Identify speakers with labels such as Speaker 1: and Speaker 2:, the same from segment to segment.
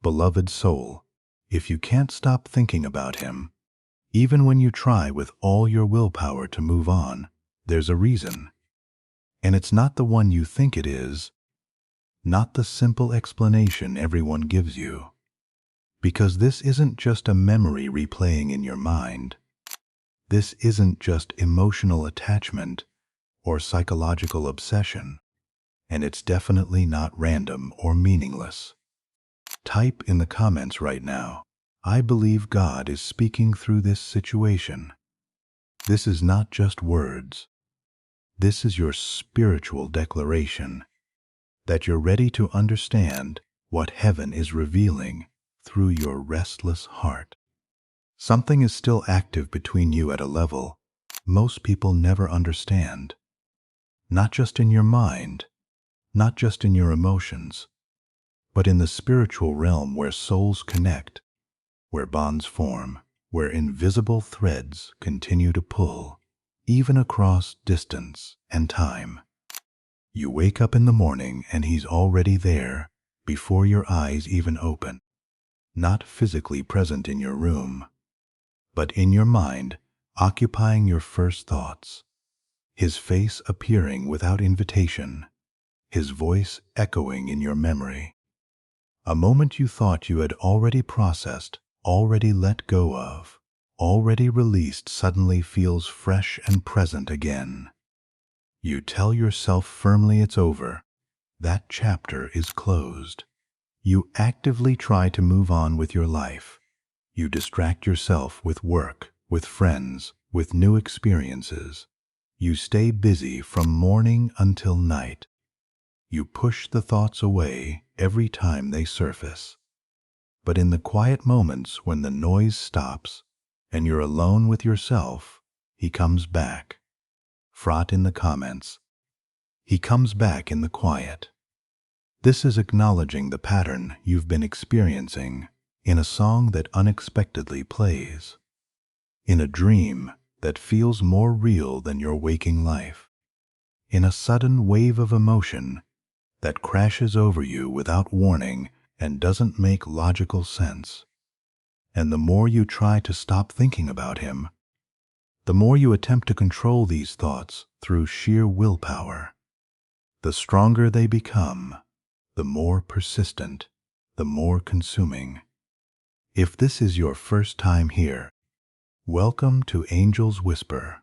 Speaker 1: Beloved soul, if you can't stop thinking about him, even when you try with all your willpower to move on, there's a reason. And it's not the one you think it is, not the simple explanation everyone gives you. Because this isn't just a memory replaying in your mind. This isn't just emotional attachment or psychological obsession, and it's definitely not random or meaningless. Type in the comments right now, I believe God is speaking through this situation. This is not just words. This is your spiritual declaration that you're ready to understand what heaven is revealing through your restless heart. Something is still active between you at a level most people never understand. Not just in your mind, not just in your emotions, but in the spiritual realm where souls connect, where bonds form, where invisible threads continue to pull, even across distance and time. You wake up in the morning and he's already there before your eyes even open, not physically present in your room, but in your mind, occupying your first thoughts, his face appearing without invitation, his voice echoing in your memory. A moment you thought you had already processed, already let go of, already released suddenly feels fresh and present again. You tell yourself firmly it's over. That chapter is closed. You actively try to move on with your life. You distract yourself with work, with friends, with new experiences. You stay busy from morning until night. You push the thoughts away every time they surface. But in the quiet moments when the noise stops and you're alone with yourself, he comes back. Fraught in the comments. He comes back in the quiet. This is acknowledging the pattern you've been experiencing in a song that unexpectedly plays, in a dream that feels more real than your waking life, in a sudden wave of emotion that crashes over you without warning and doesn't make logical sense. And the more you try to stop thinking about him, the more you attempt to control these thoughts through sheer willpower, the stronger they become, the more persistent, the more consuming. If this is your first time here, welcome to Angel's Whisper,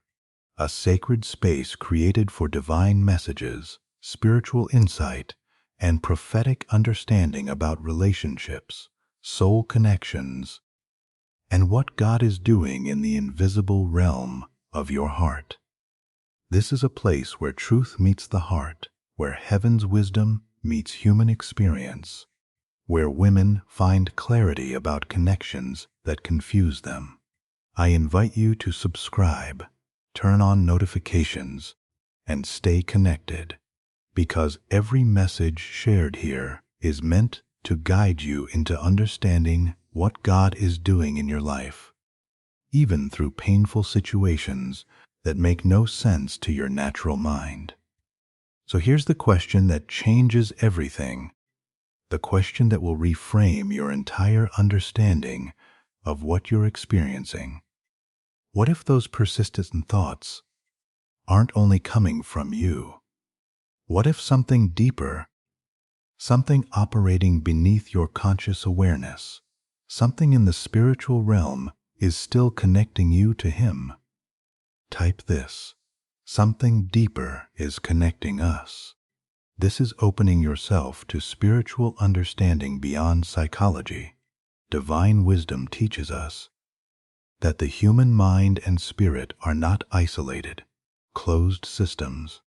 Speaker 1: a sacred space created for divine messages, spiritual insight, and prophetic understanding about relationships, soul connections, and what God is doing in the invisible realm of your heart. This is a place where truth meets the heart, where heaven's wisdom meets human experience, where women find clarity about connections that confuse them. I invite you to subscribe, turn on notifications, and stay connected, because every message shared here is meant to guide you into understanding what God is doing in your life, even through painful situations that make no sense to your natural mind. So here's the question that changes everything, the question that will reframe your entire understanding of what you're experiencing. What if those persistent thoughts aren't only coming from you? What if something deeper, something operating beneath your conscious awareness, something in the spiritual realm is still connecting you to him? Type this. Something deeper is connecting us. This is opening yourself to spiritual understanding beyond psychology. Divine wisdom teaches us that the human mind and spirit are not isolated, closed systems,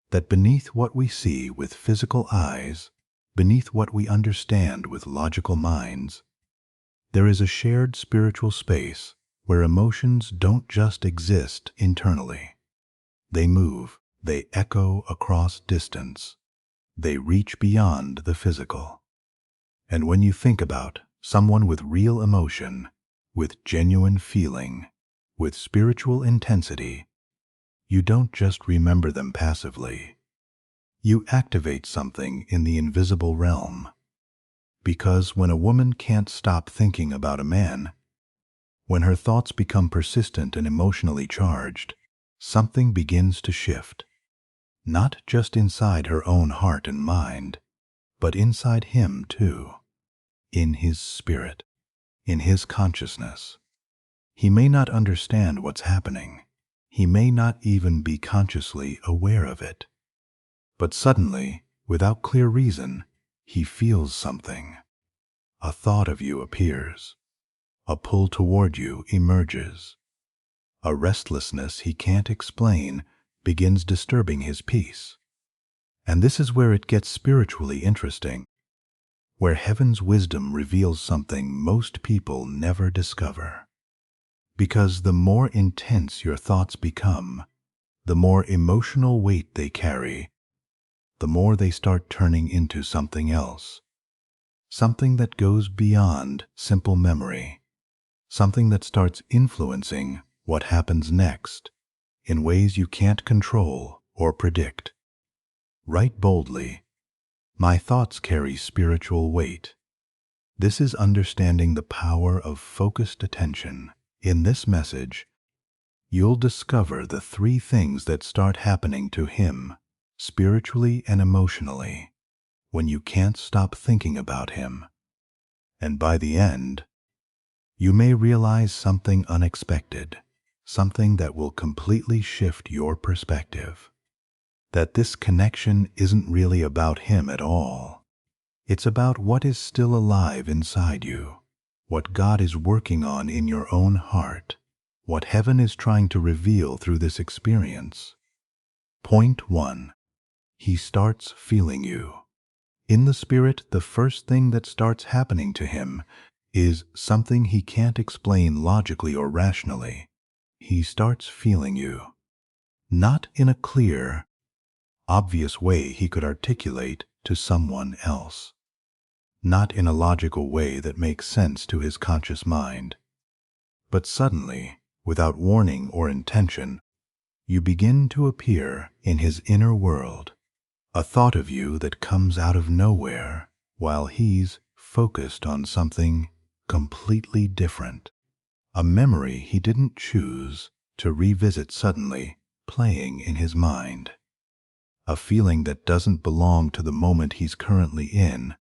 Speaker 1: that beneath what we see with physical eyes, beneath what we understand with logical minds, there is a shared spiritual space where emotions don't just exist internally. They move, they echo across distance, they reach beyond the physical. And when you think about someone with real emotion, with genuine feeling, with spiritual intensity, you don't just remember them passively. You activate something in the invisible realm. Because when a woman can't stop thinking about a man, when her thoughts become persistent and emotionally charged, something begins to shift, not just inside her own heart and mind, but inside him too, in his spirit, in his consciousness. He may not understand what's happening. He may not even be consciously aware of it. But suddenly, without clear reason, he feels something. A thought of you appears. A pull toward you emerges. A restlessness he can't explain begins disturbing his peace. And this is where it gets spiritually interesting, where heaven's wisdom reveals something most people never discover. Because the more intense your thoughts become, the more emotional weight they carry, the more they start turning into something else. Something that goes beyond simple memory. Something that starts influencing what happens next in ways you can't control or predict. Write boldly, "My thoughts carry spiritual weight." This is understanding the power of focused attention. In this message, you'll discover the 3 things that start happening to him, spiritually and emotionally, when you can't stop thinking about him. And by the end, you may realize something unexpected, something that will completely shift your perspective. That this connection isn't really about him at all. It's about what is still alive inside you, what God is working on in your own heart, what heaven is trying to reveal through this experience. Point 1. He starts feeling you. In the spirit, the first thing that starts happening to him is something he can't explain logically or rationally. He starts feeling you. Not in a clear, obvious way he could articulate to someone else. Not in a logical way that makes sense to his conscious mind. But suddenly, without warning or intention, you begin to appear in his inner world. A thought of you that comes out of nowhere while he's focused on something completely different. A memory he didn't choose to revisit suddenly, playing in his mind. A feeling that doesn't belong to the moment he's currently in.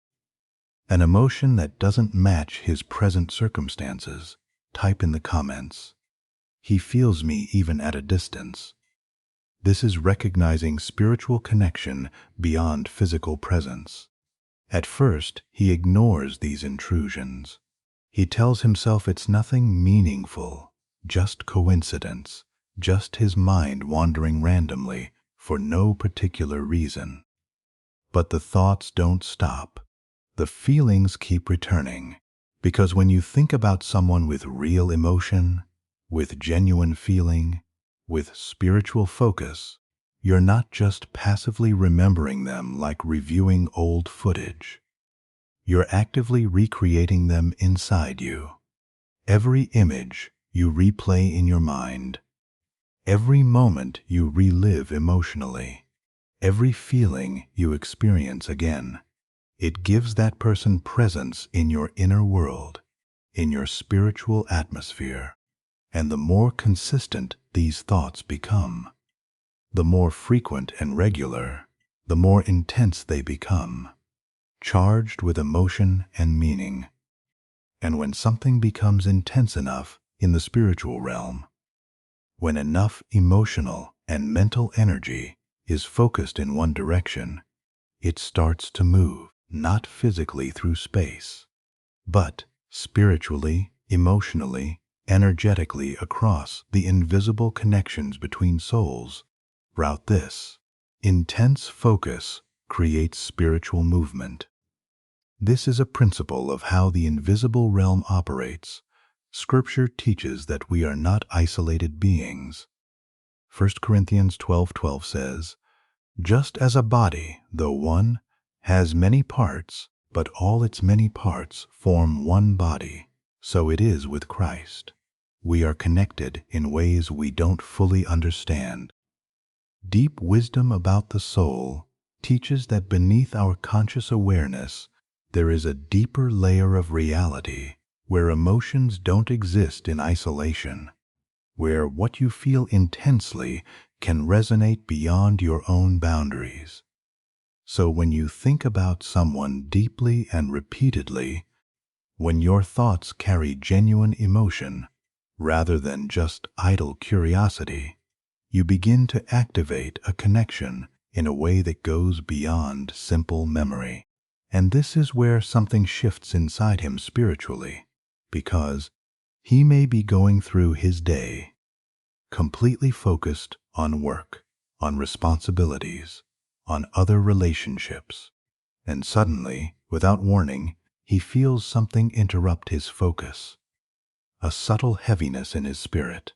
Speaker 1: An emotion that doesn't match his present circumstances. Type in the comments, "He feels me even at a distance." This is recognizing spiritual connection beyond physical presence. At first, he ignores these intrusions. He tells himself it's nothing meaningful, just coincidence, just his mind wandering randomly for no particular reason. But the thoughts don't stop. The feelings keep returning. Because when you think about someone with real emotion, with genuine feeling, with spiritual focus, you're not just passively remembering them like reviewing old footage. You're actively recreating them inside you. Every image you replay in your mind. Every moment you relive emotionally. Every feeling you experience again. It gives that person presence in your inner world, in your spiritual atmosphere. And the more consistent these thoughts become, the more frequent and regular, the more intense they become, charged with emotion and meaning. And when something becomes intense enough in the spiritual realm, when enough emotional and mental energy is focused in one direction, it starts to move. Not physically through space, but spiritually, emotionally, energetically across the invisible connections between souls. Route this. Intense focus creates spiritual movement. This is a principle of how the invisible realm operates. Scripture teaches that we are not isolated beings. 1 Corinthians 12:12 says, "Just as a body, though one, has many parts, but all its many parts form one body, so it is with Christ. We are connected in ways we don't fully understand." Deep wisdom about the soul teaches that beneath our conscious awareness There is a deeper layer of reality where emotions don't exist in isolation, where what you feel intensely can resonate beyond your own boundaries. So when you think about someone deeply and repeatedly, when your thoughts carry genuine emotion rather than just idle curiosity, you begin to activate a connection in a way that goes beyond simple memory. And this is where something shifts inside him spiritually, because he may be going through his day completely focused on work, on responsibilities, on other relationships, and suddenly, without warning, he feels something interrupt his focus, a subtle heaviness in his spirit,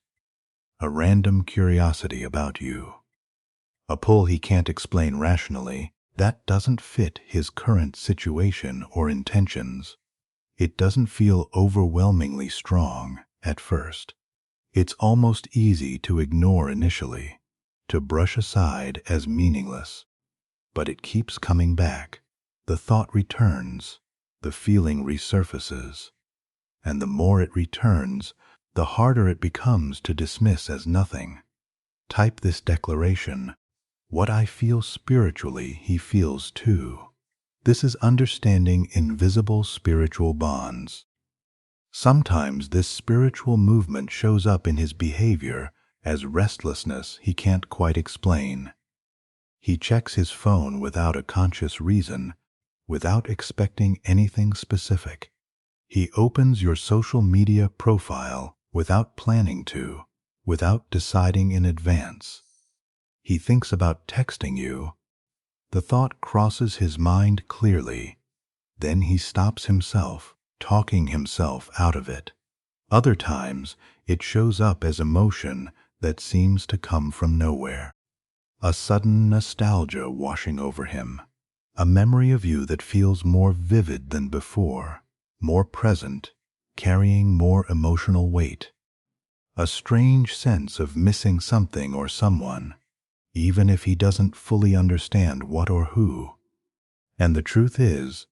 Speaker 1: a random curiosity about you, a pull he can't explain rationally that doesn't fit his current situation or intentions. It doesn't feel overwhelmingly strong at first. It's almost easy to ignore initially, to brush aside as meaningless, but it keeps coming back. The thought returns, the feeling resurfaces, and the more it returns, the harder it becomes to dismiss as nothing. Type this declaration: what I feel spiritually, he feels too. This is understanding invisible spiritual bonds. Sometimes this spiritual movement shows up in his behavior as restlessness he can't quite explain. He checks his phone without a conscious reason, without expecting anything specific. He opens your social media profile without planning to, without deciding in advance. He thinks about texting you. The thought crosses his mind clearly. Then he stops himself, talking himself out of it. Other times, it shows up as emotion that seems to come from nowhere. A sudden nostalgia washing over him. A memory of you that feels more vivid than before, more present, carrying more emotional weight. A strange sense of missing something or someone, even if he doesn't fully understand what or who. And the truth is,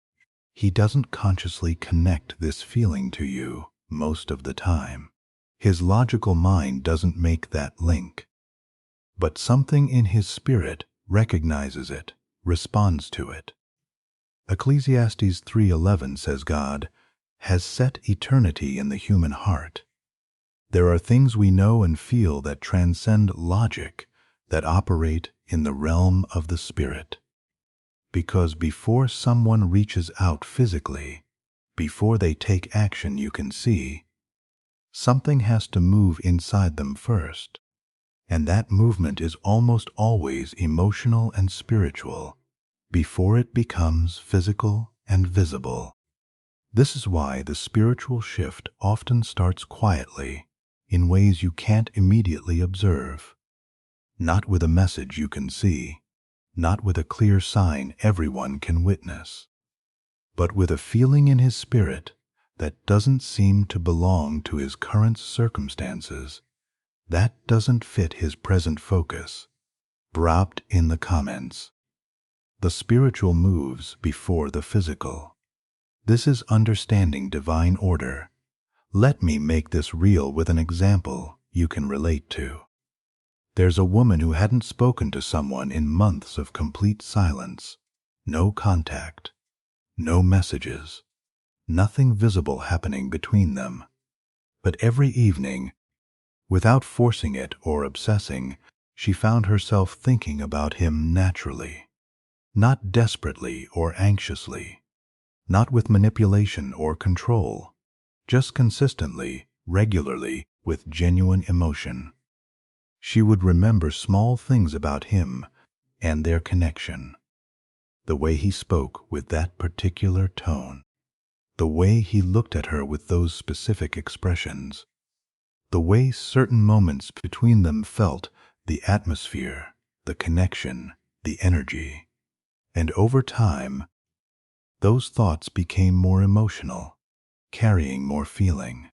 Speaker 1: he doesn't consciously connect this feeling to you most of the time. His logical mind doesn't make that link. But something in his spirit recognizes it, responds to it. Ecclesiastes 3:11 says God has set eternity in the human heart. There are things we know and feel that transcend logic, that operate in the realm of the spirit. Because before someone reaches out physically, before they take action you can see, something has to move inside them first. And that movement is almost always emotional and spiritual, before it becomes physical and visible. This is why the spiritual shift often starts quietly, in ways you can't immediately observe. Not with a message you can see, not with a clear sign everyone can witness, but with a feeling in his spirit that doesn't seem to belong to his current circumstances, that doesn't fit his present focus. Dropped in the comments. The spiritual moves before the physical. This is understanding divine order. Let me make this real with an example you can relate to. There's a woman who hadn't spoken to someone in months of complete silence. No contact, no messages, nothing visible happening between them. But every evening, without forcing it or obsessing, she found herself thinking about him naturally. Not desperately or anxiously, not with manipulation or control, just consistently, regularly, with genuine emotion. She would remember small things about him and their connection. The way he spoke with that particular tone. The way he looked at her with those specific expressions. The way certain moments between them felt, the atmosphere, the connection, the energy. And over time, those thoughts became more emotional, carrying more feeling.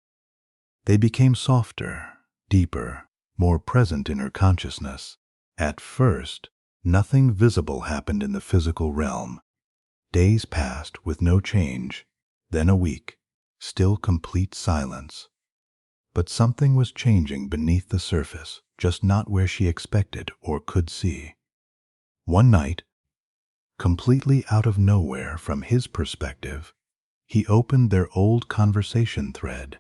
Speaker 1: They became softer, deeper, more present in her consciousness. At first, nothing visible happened in the physical realm, Days passed with no change, then a week, still complete silence. But something was changing beneath the surface, just not where she expected or could see. One night, completely out of nowhere from his perspective, he opened their old conversation thread.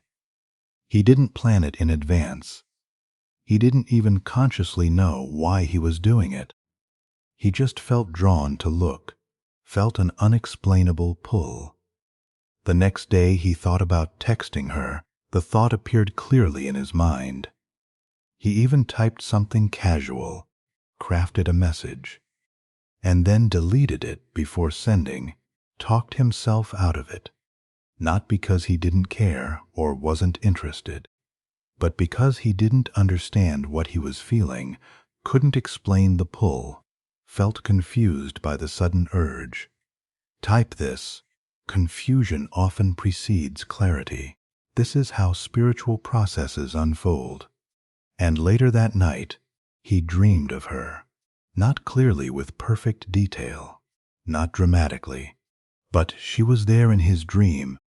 Speaker 1: He didn't plan it in advance. He didn't even consciously know why he was doing it. He just felt drawn to look, felt an unexplainable pull. The next day he thought about texting her. The thought appeared clearly in his mind. He even typed something casual, crafted a message, and then deleted it before sending, talked himself out of it. Not because he didn't care or wasn't interested, but because he didn't understand what he was feeling, couldn't explain the pull, felt confused by the sudden urge. Type this: confusion often precedes clarity. This is how spiritual processes unfold. And later that night, he dreamed of her, not clearly with perfect detail, not dramatically, but she was there in his dream,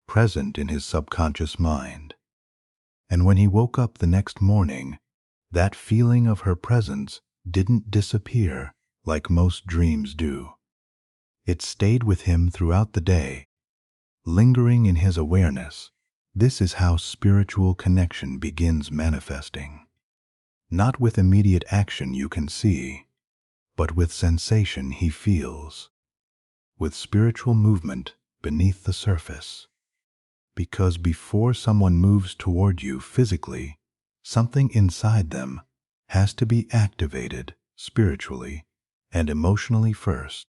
Speaker 1: present in his subconscious mind. And when he woke up the next morning, that feeling of her presence didn't disappear like most dreams do. It stayed with him throughout the day, lingering in his awareness. This is how spiritual connection begins manifesting. Not with immediate action you can see, but with sensation he feels, with spiritual movement beneath the surface. Because before someone moves toward you physically, something inside them has to be activated spiritually and emotionally first.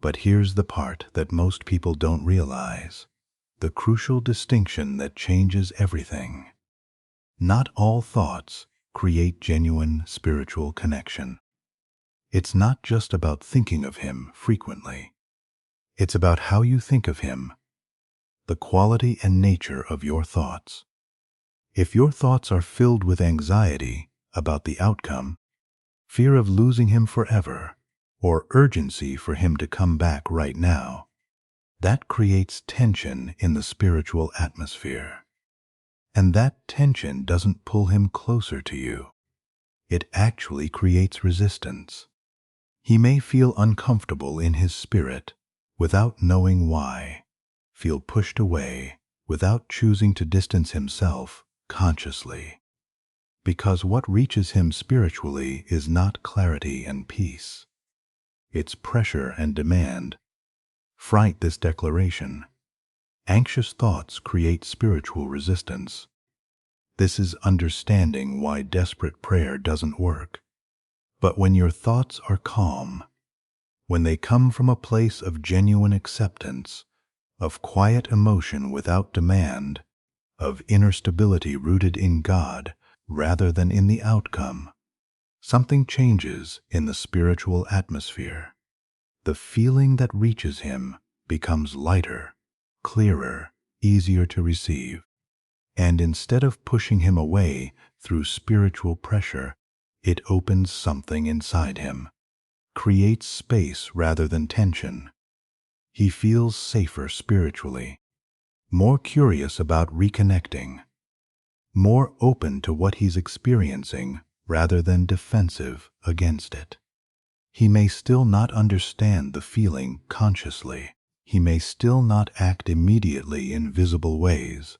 Speaker 1: But here's the part that most people don't realize, the crucial distinction that changes everything. Not all thoughts create genuine spiritual connection. It's not just about thinking of him frequently. It's about how you think of him, the quality and nature of your thoughts. If your thoughts are filled with anxiety about the outcome, fear of losing him forever, or urgency for him to come back right now, that creates tension in the spiritual atmosphere. And that tension doesn't pull him closer to you. It actually creates resistance. He may feel uncomfortable in his spirit without knowing why, feel pushed away without choosing to distance himself consciously. Because what reaches him spiritually is not clarity and peace. It's pressure and demand. Write this declaration: anxious thoughts create spiritual resistance. This is understanding why desperate prayer doesn't work. But when your thoughts are calm, when they come from a place of genuine acceptance, of quiet emotion without demand, of inner stability rooted in God rather than in the outcome, something changes in the spiritual atmosphere. The feeling that reaches him becomes lighter, clearer, easier to receive. And instead of pushing him away through spiritual pressure, it opens something inside him, creates space rather than tension. He feels safer spiritually, more curious about reconnecting, more open to what he's experiencing rather than defensive against it. He may still not understand the feeling consciously. He may still not act immediately in visible ways.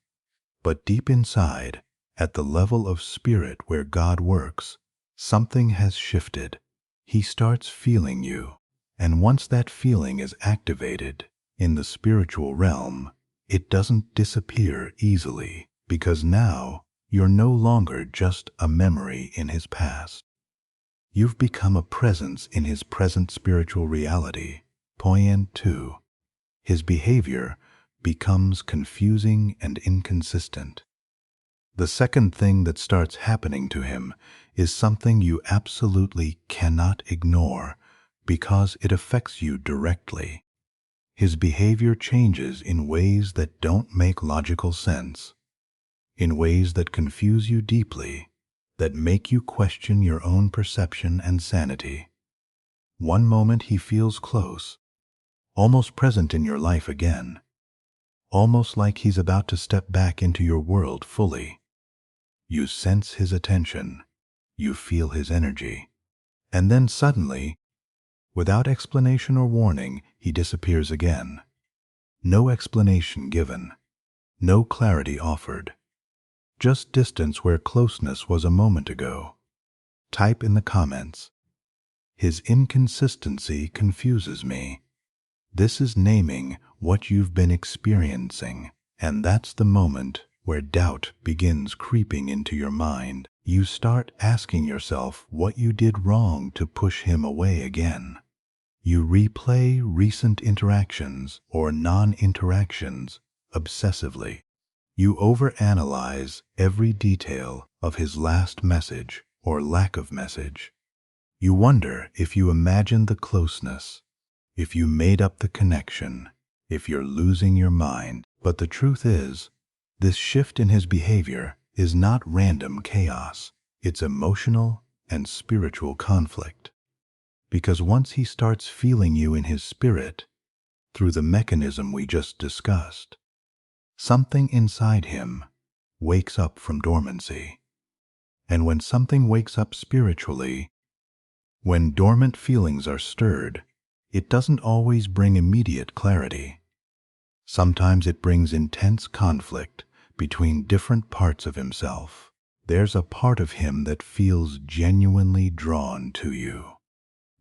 Speaker 1: But deep inside, at the level of spirit where God works, something has shifted. He starts feeling you. And once that feeling is activated in the spiritual realm, it doesn't disappear easily, because now you're no longer just a memory in his past. You've become a presence in his present spiritual reality. Point 2. His behavior becomes confusing and inconsistent. The second thing that starts happening to him is something you absolutely cannot ignore because it affects you directly. His behavior changes in ways that don't make logical sense, in ways that confuse you deeply, that make you question your own perception and sanity. One moment he feels close, almost present in your life again, almost like he's about to step back into your world fully. You sense his attention, you feel his energy, and then suddenly, without explanation or warning, he disappears again. No explanation given, no clarity offered, just distance where closeness was a moment ago. Type in the comments, "His inconsistency confuses me." This is naming what you've been experiencing, and that's the moment where doubt begins creeping into your mind. You start asking yourself what you did wrong to push him away again. You replay recent interactions or non-interactions obsessively. You overanalyze every detail of his last message or lack of message. You wonder if you imagined the closeness, if you made up the connection, if you're losing your mind. But the truth is, this shift in his behavior is not random chaos. It's emotional and spiritual conflict. Because once he starts feeling you in his spirit, through the mechanism we just discussed, something inside him wakes up from dormancy. And when something wakes up spiritually, when dormant feelings are stirred, it doesn't always bring immediate clarity. Sometimes it brings intense conflict between different parts of himself. There's a part of him that feels genuinely drawn to you.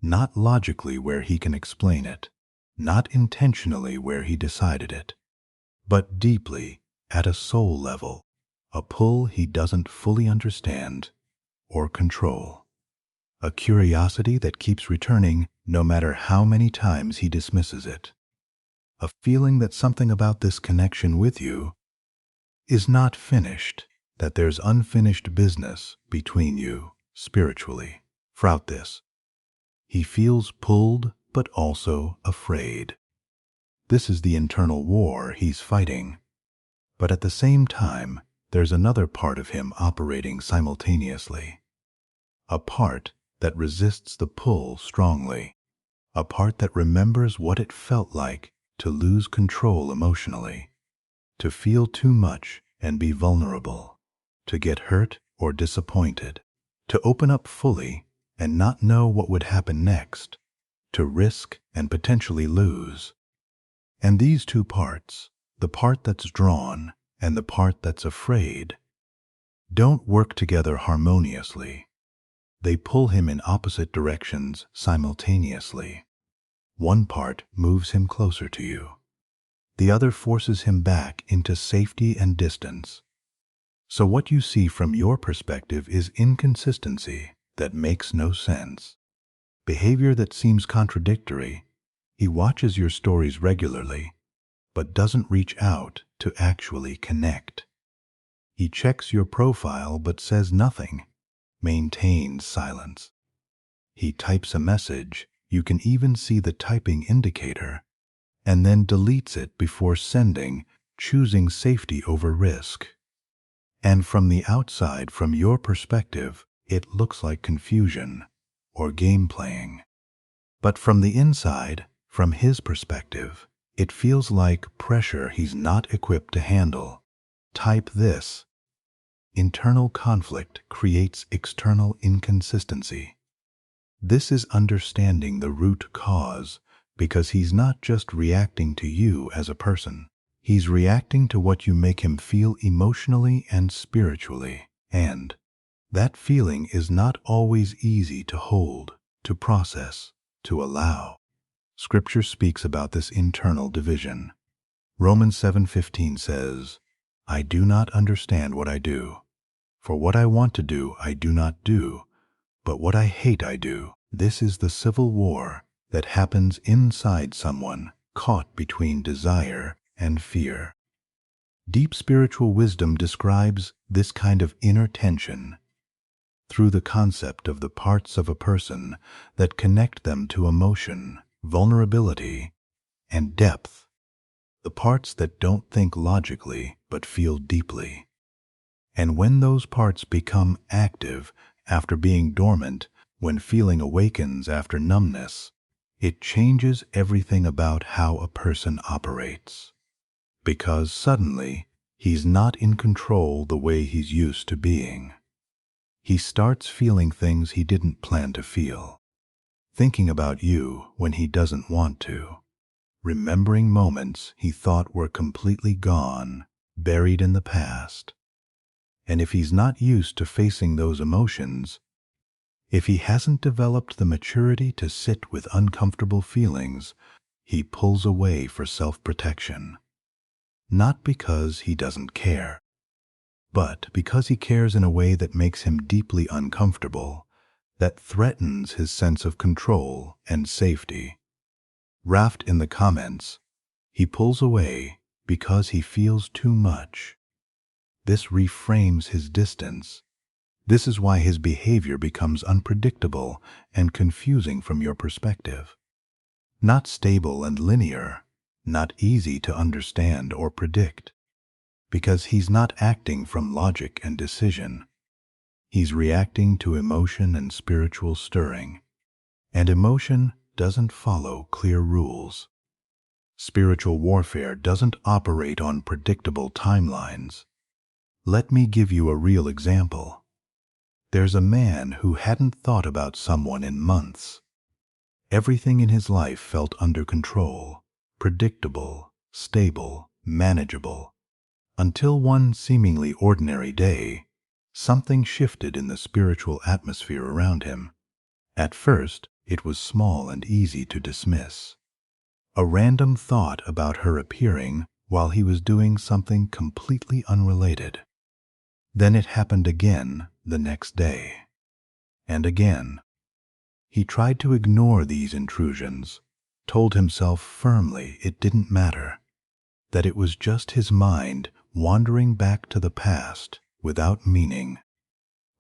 Speaker 1: Not logically where he can explain it, not intentionally where he decided it, but deeply at a soul level, a pull he doesn't fully understand or control. A curiosity that keeps returning no matter how many times he dismisses it. A feeling that something about this connection with you is not finished, that there's unfinished business between you spiritually. Throughout this, he feels pulled but also afraid. This is the internal war he's fighting. But at the same time, there's another part of him operating simultaneously. A part that resists the pull strongly. A part that remembers what it felt like to lose control emotionally, to feel too much and be vulnerable, to get hurt or disappointed, to open up fully and not know what would happen next, to risk and potentially lose. And these two parts, the part that's drawn and the part that's afraid, don't work together harmoniously. They pull him in opposite directions simultaneously. One part moves him closer to you. The other forces him back into safety and distance. So what you see from your perspective is inconsistency that makes no sense. Behavior that seems contradictory. He watches your stories regularly, but doesn't reach out to actually connect. He checks your profile but says nothing, maintains silence. He types a message, you can even see the typing indicator, and then deletes it before sending, choosing safety over risk. And from the outside, from your perspective, it looks like confusion or game playing. But from the inside, from his perspective, it feels like pressure he's not equipped to handle. Type this. Internal conflict creates external inconsistency. This is understanding the root cause, because he's not just reacting to you as a person. He's reacting to what you make him feel emotionally and spiritually. And that feeling is not always easy to hold, to process, to allow. Scripture speaks about this internal division. Romans 7:15 says, "I do not understand what I do. For what I want to do, I do not do, but what I hate I do." This is the civil war that happens inside someone caught between desire and fear. Deep spiritual wisdom describes this kind of inner tension through the concept of the parts of a person that connect them to emotion, vulnerability, and depth. The parts that don't think logically but feel deeply. And when those parts become active after being dormant, when feeling awakens after numbness, It changes everything about how a person operates. Because suddenly, he's not in control the way he's used to being. He starts feeling things he didn't plan to feel. Thinking about you when he doesn't want to. Remembering moments he thought were completely gone, buried in the past. And if he's not used to facing those emotions, if he hasn't developed the maturity to sit with uncomfortable feelings, he pulls away for self-protection. Not because he doesn't care, but because he cares in a way that makes him deeply uncomfortable, that threatens his sense of control and safety. Raft in the comments, he pulls away because he feels too much. This reframes his distance. This is why his behavior becomes unpredictable and confusing from your perspective. Not stable and linear, not easy to understand or predict. Because he's not acting from logic and decision. He's reacting to emotion and spiritual stirring. And emotion doesn't follow clear rules. Spiritual warfare doesn't operate on predictable timelines. Let me give you a real example. There's a man who hadn't thought about someone in months. Everything in his life felt under control, predictable, stable, manageable. Until one seemingly ordinary day, something shifted in the spiritual atmosphere around him. At first, it was small and easy to dismiss. A random thought about her appearing while he was doing something completely unrelated. Then it happened again the next day. And again. He tried to ignore these intrusions, told himself firmly it didn't matter, that it was just his mind wandering back to the past without meaning.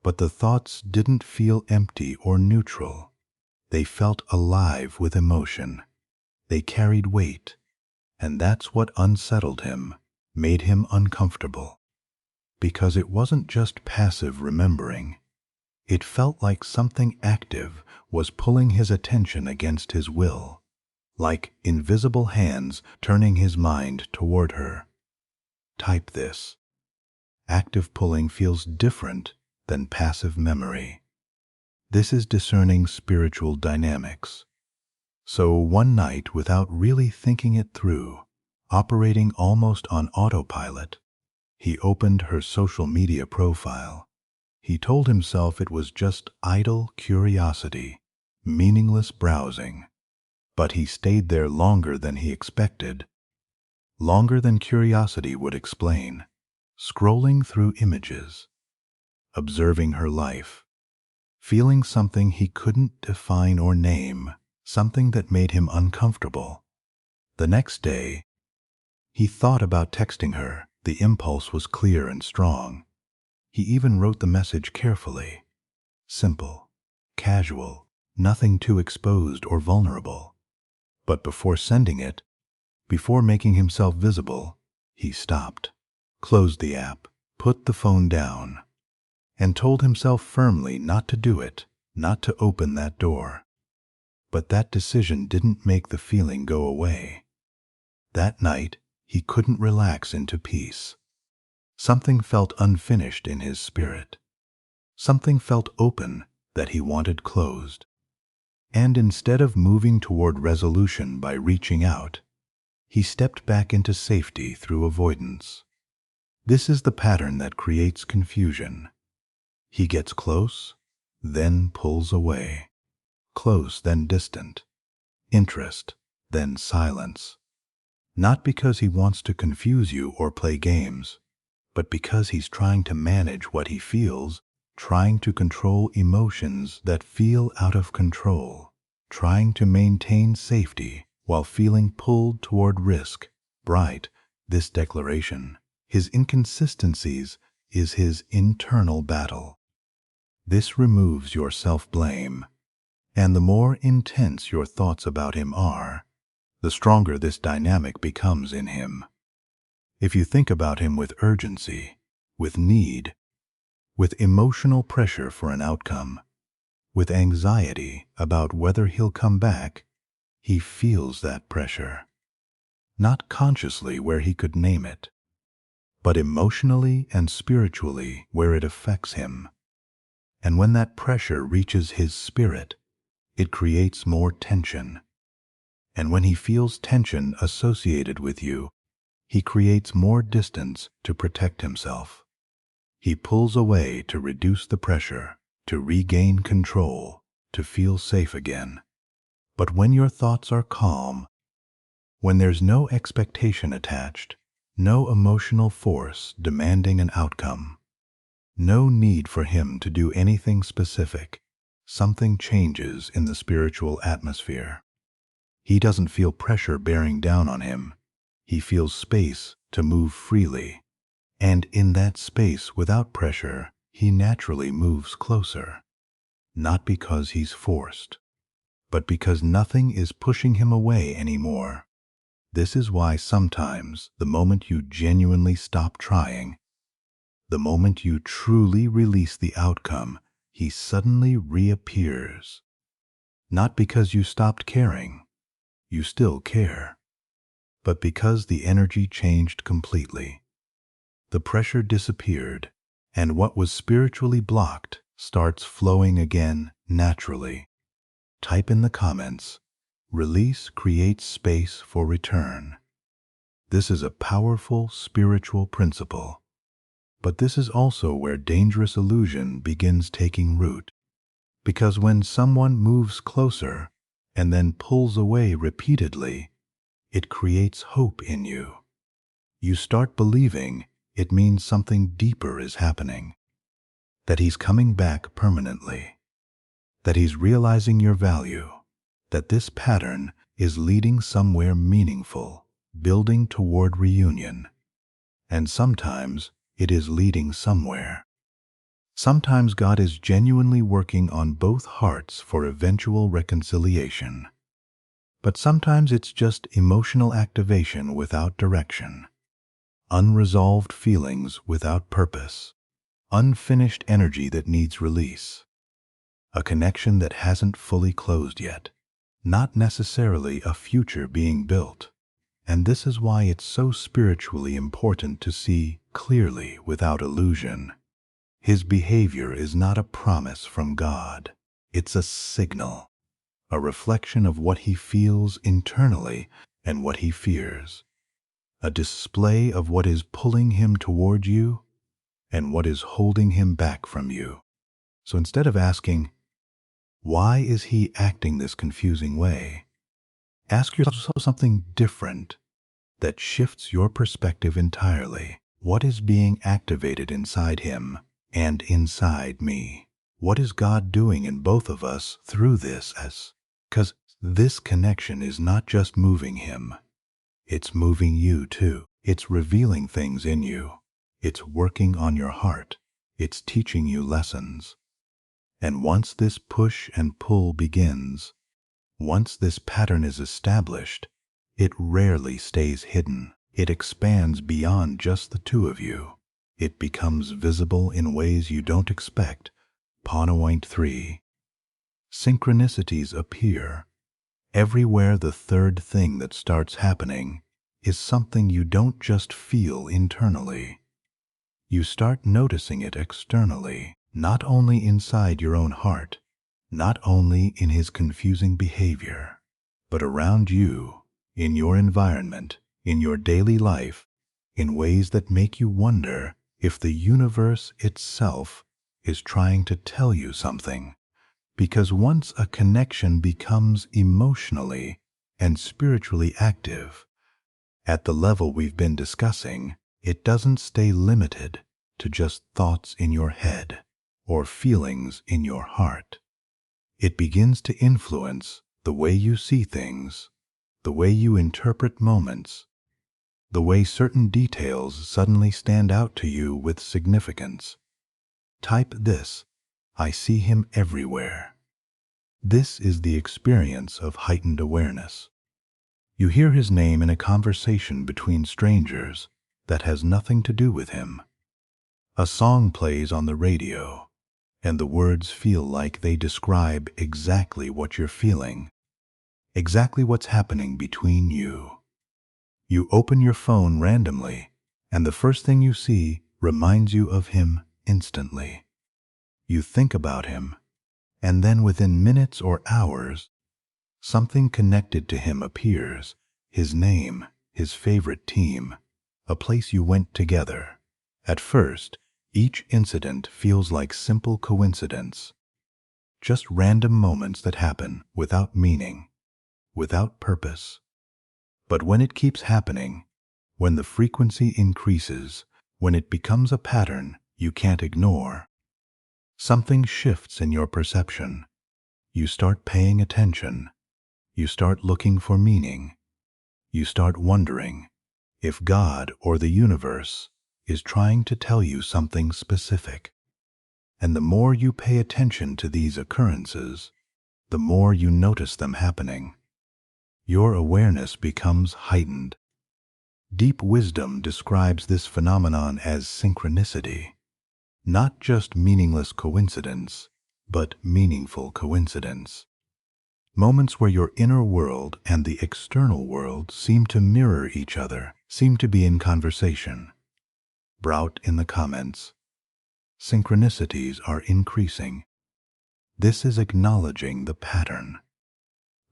Speaker 1: But the thoughts didn't feel empty or neutral. They felt alive with emotion. They carried weight. And that's what unsettled him, made him uncomfortable. Because it wasn't just passive remembering. It felt like something active was pulling his attention against his will, like invisible hands turning his mind toward her. Type this. Active pulling feels different than passive memory. This is discerning spiritual dynamics. So one night, without really thinking it through, operating almost on autopilot, he opened her social media profile. He told himself it was just idle curiosity, meaningless browsing. But he stayed there longer than he expected, longer than curiosity would explain, scrolling through images, observing her life, feeling something he couldn't define or name, something that made him uncomfortable. The next day, he thought about texting her. The impulse was clear and strong. He even wrote the message carefully. Simple, casual, nothing too exposed or vulnerable. But before sending it, before making himself visible, he stopped, closed the app, put the phone down, and told himself firmly not to do it, not to open that door. But that decision didn't make the feeling go away. That night, he couldn't relax into peace. Something felt unfinished in his spirit. Something felt open that he wanted closed. And instead of moving toward resolution by reaching out, he stepped back into safety through avoidance. This is the pattern that creates confusion. He gets close, then pulls away. Close, then distant. Interest, then silence. Not because he wants to confuse you or play games, but because he's trying to manage what he feels, trying to control emotions that feel out of control, trying to maintain safety while feeling pulled toward risk. Bright, this declaration, his inconsistencies, is his internal battle. This removes your self-blame, and the more intense your thoughts about him are, the stronger this dynamic becomes in him. If you think about him with urgency, with need, with emotional pressure for an outcome, with anxiety about whether he'll come back, He feels that pressure, not consciously where he could name it, but emotionally and spiritually where it affects him. And when that pressure reaches his spirit, it creates more tension. And when he feels tension associated with you, he creates more distance to protect himself. He pulls away to reduce the pressure, to regain control, to feel safe again. But when your thoughts are calm, when there's no expectation attached, no emotional force demanding an outcome, no need for him to do anything specific, something changes in the spiritual atmosphere. He doesn't feel pressure bearing down on him. He feels space to move freely. And in that space without pressure, he naturally moves closer. Not because he's forced, but because nothing is pushing him away anymore. This is why sometimes the moment you genuinely stop trying, the moment you truly release the outcome, he suddenly reappears. Not because you stopped caring, you still care, but because the energy changed completely. The pressure disappeared, and what was spiritually blocked starts flowing again naturally. Type in the comments, "Release creates space for return." This is a powerful spiritual principle. But this is also where dangerous illusion begins taking root. Because when someone moves closer and then pulls away repeatedly, it creates hope in you. You start believing it means something deeper is happening, that he's coming back permanently, that he's realizing your value, that this pattern is leading somewhere meaningful, building toward reunion. And sometimes it is leading somewhere. Sometimes God is genuinely working on both hearts for eventual reconciliation. But sometimes it's just emotional activation without direction, unresolved feelings without purpose, unfinished energy that needs release, a connection that hasn't fully closed yet, not necessarily a future being built. And this is why it's so spiritually important to see clearly without illusion. His behavior is not a promise from God. It's a signal, a reflection of what he feels internally and what he fears, a display of what is pulling him toward you and what is holding him back from you. So instead of asking, "Why is he acting this confusing way?" ask yourself something different that shifts your perspective entirely. What is being activated inside him and inside me? What is God doing in both of us through this? Because this connection is not just moving him, it's moving you too. It's revealing things in you. It's working on your heart. It's teaching you lessons. And once this push and pull begins, once this pattern is established, it rarely stays hidden. It expands beyond just the two of you. It becomes visible in ways you don't expect. Point 3. Synchronicities appear. Everywhere the third thing that starts happening is something you don't just feel internally. You start noticing it externally, not only inside your own heart, not only in his confusing behavior, but around you, in your environment, in your daily life, in ways that make you wonder if the universe itself is trying to tell you something. Because once a connection becomes emotionally and spiritually active, at the level we've been discussing, it doesn't stay limited to just thoughts in your head or feelings in your heart. It begins to influence the way you see things, the way you interpret moments, the way certain details suddenly stand out to you with significance. Type this: "I see him everywhere." This is the experience of heightened awareness. You hear his name in a conversation between strangers that has nothing to do with him. A song plays on the radio, and the words feel like they describe exactly what you're feeling. exactly what's happening between you. You open your phone randomly, and the first thing you see reminds you of him instantly. You think about him, and then within minutes or hours, something connected to him appears, his name, his favorite team, a place you went together. At first, each incident feels like simple coincidence, just random moments that happen without meaning, without purpose. But when it keeps happening, when the frequency increases, when it becomes a pattern you can't ignore, something shifts in your perception. You start paying attention. You start looking for meaning. You start wondering if God or the universe is trying to tell you something specific. And the more you pay attention to these occurrences, the more you notice them happening. Your awareness becomes heightened. Deep wisdom describes this phenomenon as synchronicity, not just meaningless coincidence, but meaningful coincidence. Moments where your inner world and the external world seem to mirror each other, seem to be in conversation. Brout in the comments. Synchronicities are increasing. This is acknowledging the pattern.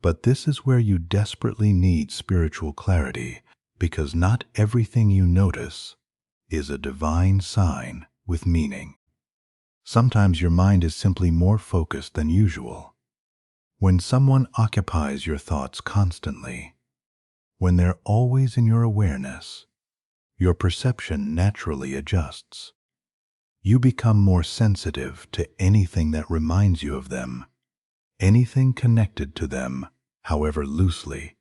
Speaker 1: But this is where you desperately need spiritual clarity, because not everything you notice is a divine sign with meaning. Sometimes your mind is simply more focused than usual. When someone occupies your thoughts constantly, when they're always in your awareness, your perception naturally adjusts. You become more sensitive to anything that reminds you of them, anything connected to them, however loosely.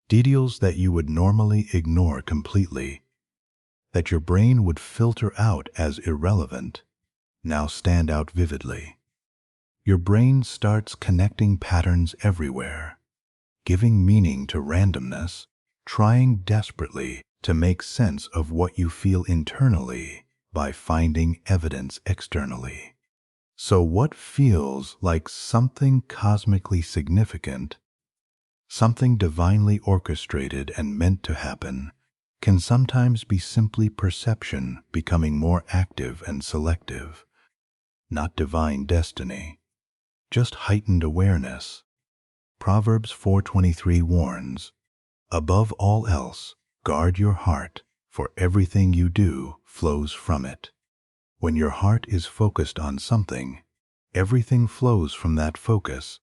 Speaker 1: Details that you would normally ignore completely, that your brain would filter out as irrelevant, now stand out vividly. Your brain starts connecting patterns everywhere, giving meaning to randomness, trying desperately to make sense of what you feel internally by finding evidence externally. So what feels like something cosmically significant, something divinely orchestrated and meant to happen, can sometimes be simply perception becoming more active and selective, not divine destiny, just heightened awareness. Proverbs 4:23 warns, "Above all else, guard your heart, for everything you do flows from it." When your heart is focused on something, everything flows from that focus,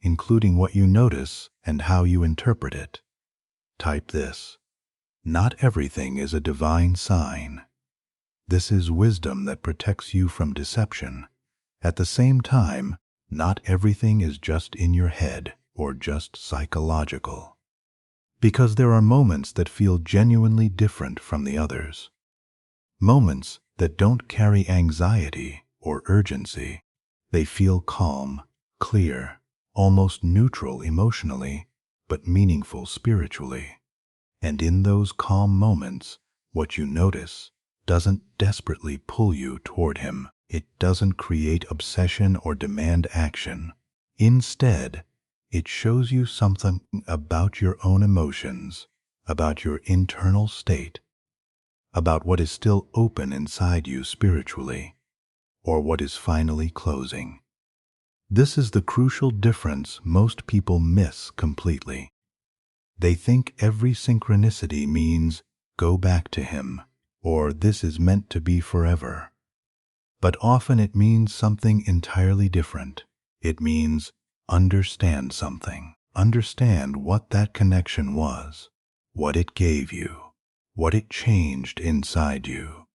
Speaker 1: including what you notice and how you interpret it. Type this: not everything is a divine sign. This is wisdom that protects you from deception. At the same time, not everything is just in your head or just psychological. Because there are moments that feel genuinely different from the others. Moments that don't carry anxiety or urgency. They feel calm, clear, almost neutral emotionally, but meaningful spiritually. And in those calm moments, what you notice doesn't desperately pull you toward him. It doesn't create obsession or demand action. Instead, it shows you something about your own emotions, about your internal state, about what is still open inside you spiritually, or what is finally closing. This is the crucial difference most people miss completely. They think every synchronicity means go back to him, or this is meant to be forever. But often it means something entirely different. It means understand something. Understand what that connection was, what it gave you, what it changed inside you,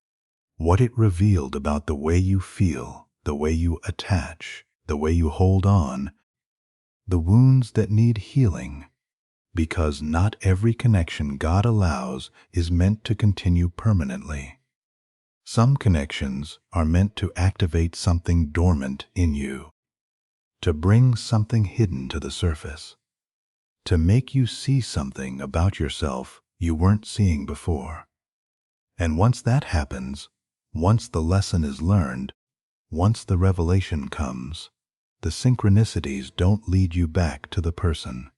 Speaker 1: what it revealed about the way you feel, the way you attach, the way you hold on, the wounds that need healing. Because not every connection God allows is meant to continue permanently. Some connections are meant to activate something dormant in you, to bring something hidden to the surface, to make you see something about yourself you weren't seeing before. And once that happens, once the lesson is learned, once the revelation comes, the synchronicities don't lead you back to the person.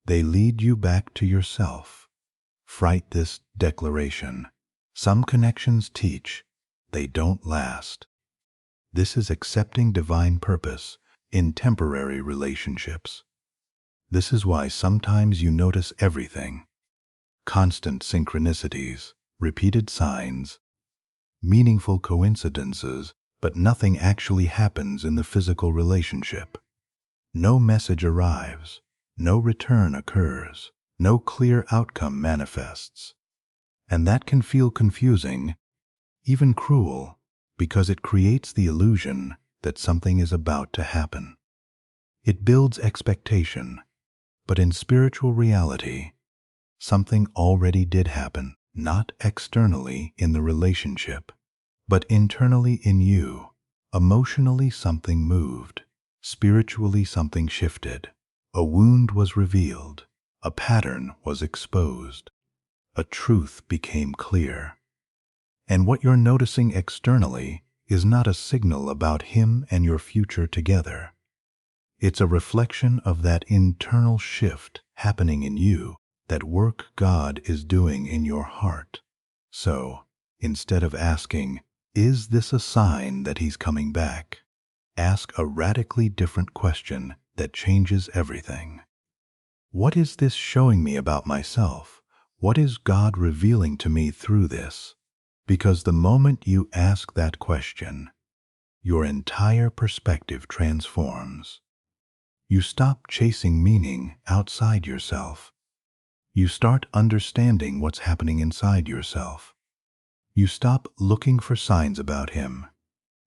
Speaker 1: They lead you back to yourself. Write this declaration. Some connections teach, they don't last. This is accepting divine purpose in temporary relationships. This is why sometimes you notice everything. Constant synchronicities, repeated signs, meaningful coincidences, but nothing actually happens in the physical relationship. No message arrives, no return occurs, no clear outcome manifests. And that can feel confusing, even cruel, because it creates the illusion that something is about to happen. It builds expectation, but in spiritual reality, something already did happen, not externally in the relationship, but internally in you. Emotionally, something moved. Spiritually, something shifted. A wound was revealed. A pattern was exposed. A truth became clear. And what you're noticing externally is not a signal about him and your future together. It's a reflection of that internal shift happening in you, that work God is doing in your heart. So, instead of asking, "Is this a sign that he's coming back?" ask a radically different question that changes everything. What is this showing me about myself? What is God revealing to me through this? Because the moment you ask that question, your entire perspective transforms. You stop chasing meaning outside yourself. You start understanding what's happening inside yourself. You stop looking for signs about him.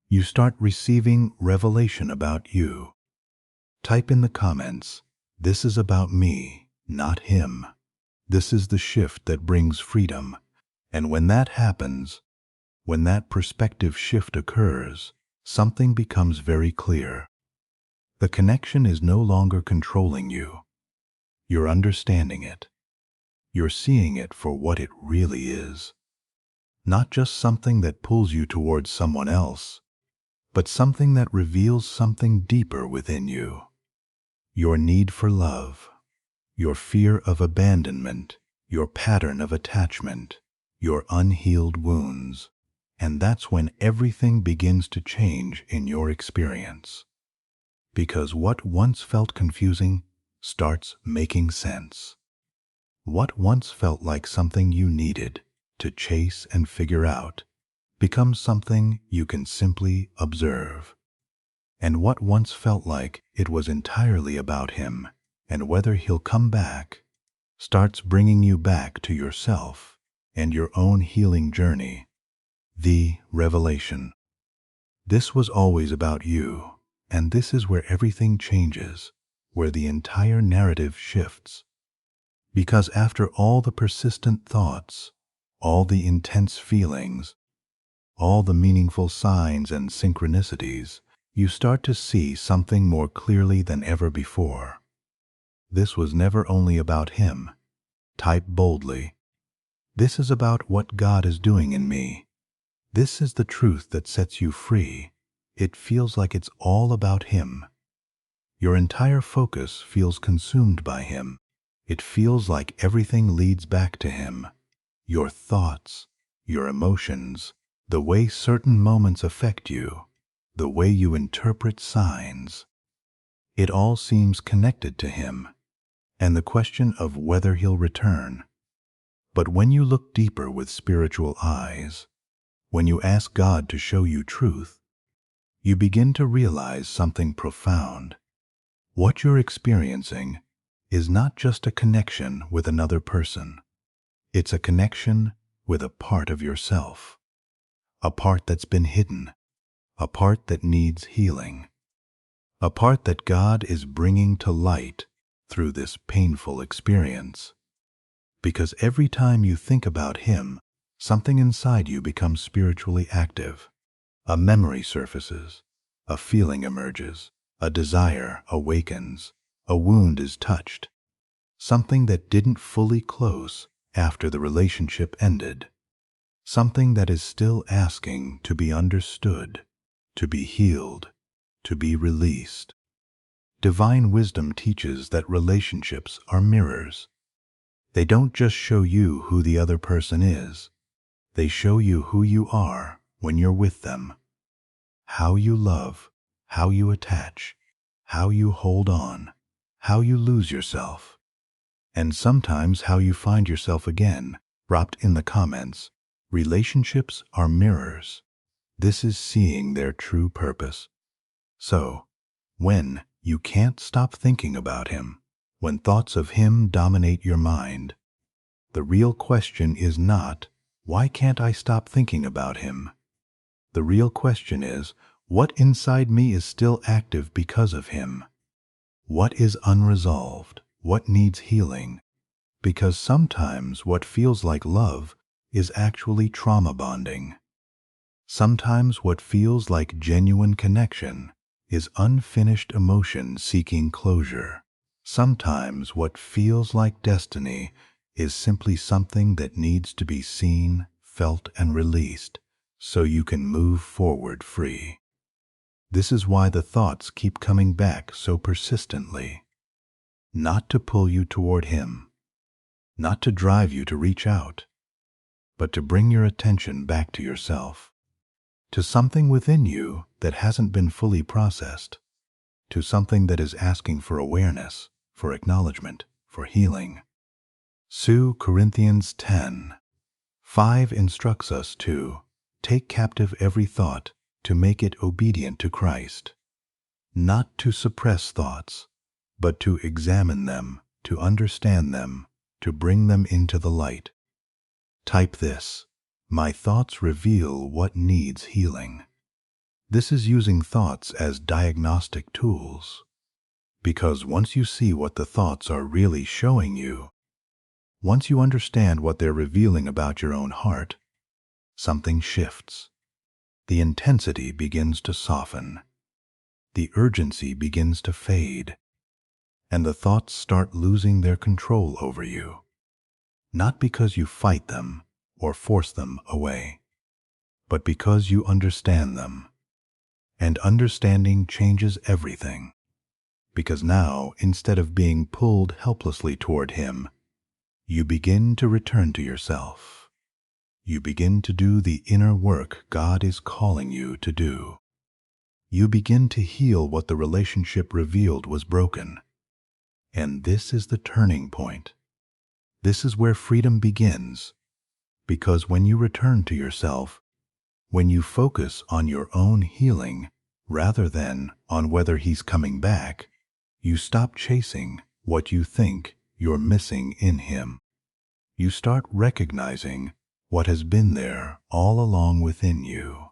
Speaker 1: You start receiving revelation about you. Type in the comments, "This is about me, not him." This is the shift that brings freedom. And when that happens, when that perspective shift occurs, something becomes very clear. The connection is no longer controlling you. You're understanding it. You're seeing it for what it really is. Not just something that pulls you towards someone else, but something that reveals something deeper within you. Your need for love, your fear of abandonment, your pattern of attachment, your unhealed wounds. And that's when everything begins to change in your experience. Because what once felt confusing starts making sense. What once felt like something you needed to chase and figure out becomes something you can simply observe. And what once felt like it was entirely about him and whether he'll come back starts bringing you back to yourself and your own healing journey. The revelation. This was always about you, and this is where everything changes, where the entire narrative shifts. Because after all the persistent thoughts, all the intense feelings, all the meaningful signs and synchronicities, you start to see something more clearly than ever before. This was never only about him. Type boldly, "This is about what God is doing in me." This is the truth that sets you free. It feels like it's all about him. Your entire focus feels consumed by him. It feels like everything leads back to him. Your thoughts, your emotions, the way certain moments affect you, the way you interpret signs. It all seems connected to him, and the question of whether he'll return. But when you look deeper with spiritual eyes, when you ask God to show you truth, you begin to realize something profound. What you're experiencing is not just a connection with another person. It's a connection with a part of yourself, a part that's been hidden, a part that needs healing, a part that God is bringing to light through this painful experience. Because every time you think about him, something inside you becomes spiritually active. A memory surfaces, a feeling emerges, a desire awakens, a wound is touched, something that didn't fully close after the relationship ended, something that is still asking to be understood, to be healed, to be released. Divine wisdom teaches that relationships are mirrors. They don't just show you who the other person is, they show you who you are when you're with them. How you love, how you attach, how you hold on, how you lose yourself, and sometimes how you find yourself again. Dropped in the comments, relationships are mirrors. This is seeing their true purpose. So, when you can't stop thinking about him, when thoughts of him dominate your mind, the real question is not, why can't I stop thinking about him? The real question is, what inside me is still active because of him? What is unresolved? What needs healing? Because sometimes what feels like love is actually trauma bonding. Sometimes what feels like genuine connection is unfinished emotion seeking closure. Sometimes what feels like destiny is simply something that needs to be seen, felt, and released so you can move forward free. This is why the thoughts keep coming back so persistently. Not to pull you toward him, not to drive you to reach out, but to bring your attention back to yourself, to something within you that hasn't been fully processed, to something that is asking for awareness, for acknowledgement, for healing. 2 Corinthians 10:5 instructs us to take captive every thought to make it obedient to Christ, not to suppress thoughts, but to examine them, to understand them, to bring them into the light. Type this: my thoughts reveal what needs healing. This is using thoughts as diagnostic tools, because once you see what the thoughts are really showing you, once you understand what they're revealing about your own heart, something shifts. The intensity begins to soften. The urgency begins to fade. And the thoughts start losing their control over you. Not because you fight them or force them away, but because you understand them. And understanding changes everything. Because now, instead of being pulled helplessly toward him, you begin to return to yourself. You begin to do the inner work God is calling you to do. You begin to heal what the relationship revealed was broken. And this is the turning point. This is where freedom begins. Because when you return to yourself, when you focus on your own healing rather than on whether he's coming back, you stop chasing what you think you're missing in him. You start recognizing what has been there all along within you.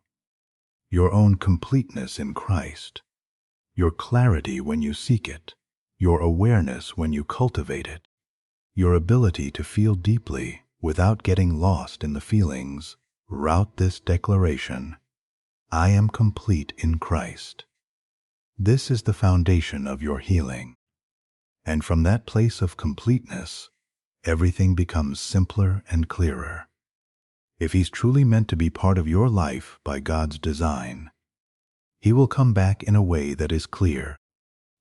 Speaker 1: Your own completeness in Christ, your clarity when you seek it, your awareness when you cultivate it, your ability to feel deeply without getting lost in the feelings. Route this declaration: I am complete in Christ. This is the foundation of your healing. And from that place of completeness, everything becomes simpler and clearer. If he's truly meant to be part of your life by God's design, he will come back in a way that is clear,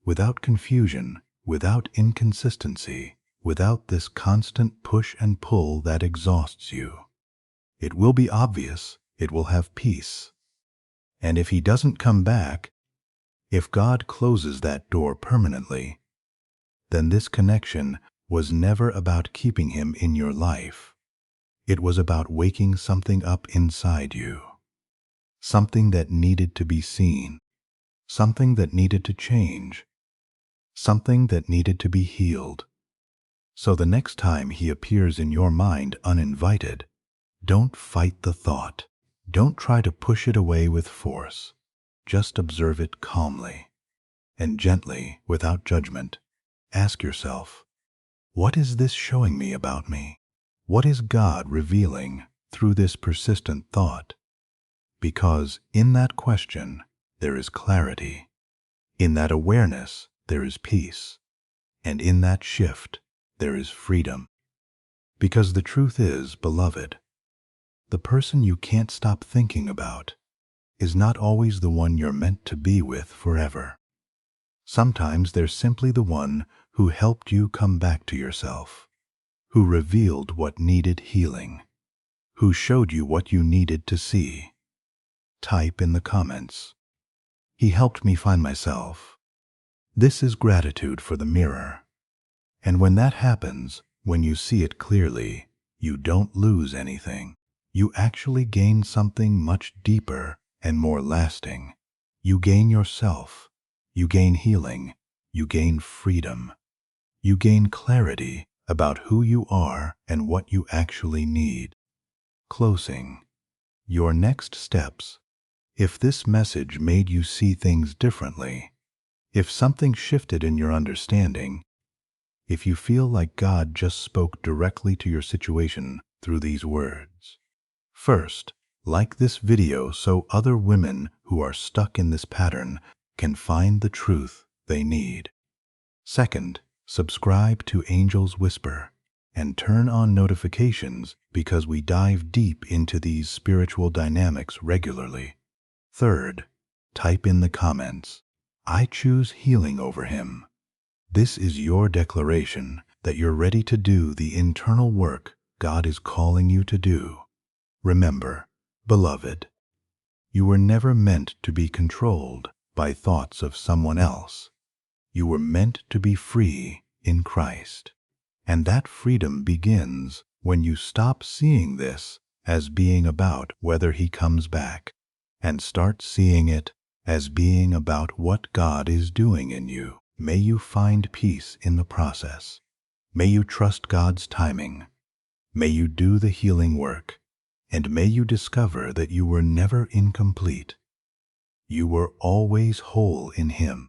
Speaker 1: without confusion, without inconsistency, without this constant push and pull that exhausts you. It will be obvious, it will have peace. And if he doesn't come back, if God closes that door permanently, then this connection was never about keeping him in your life. It was about waking something up inside you. Something that needed to be seen. Something that needed to change. Something that needed to be healed. So the next time he appears in your mind uninvited, don't fight the thought. Don't try to push it away with force. Just observe it calmly and gently, without judgment. Ask yourself, what is this showing me about me? What is God revealing through this persistent thought? Because in that question, there is clarity. In that awareness, there is peace. And in that shift, there is freedom. Because the truth is, beloved, the person you can't stop thinking about is not always the one you're meant to be with forever. Sometimes they're simply the one who helped you come back to yourself, who revealed what needed healing, who showed you what you needed to see. Type in the comments, "He helped me find myself." This is gratitude for the mirror. And when that happens, when you see it clearly, you don't lose anything. You actually gain something much deeper and more lasting. You gain yourself. You gain healing. You gain freedom. You gain clarity about who you are and what you actually need. Closing. Your next steps. If this message made you see things differently, if something shifted in your understanding, if you feel like God just spoke directly to your situation through these words. First, like this video so other women who are stuck in this pattern can find the truth they need. Second, subscribe to Angel's Whisper and turn on notifications because we dive deep into these spiritual dynamics regularly. Third, type in the comments, "I choose healing over him." This is your declaration that you're ready to do the internal work God is calling you to do. Remember, beloved, you were never meant to be controlled by thoughts of someone else. You were meant to be free in Christ. And that freedom begins when you stop seeing this as being about whether he comes back and start seeing it as being about what God is doing in you. May you find peace in the process. May you trust God's timing. May you do the healing work. And may you discover that you were never incomplete. You were always whole in Him.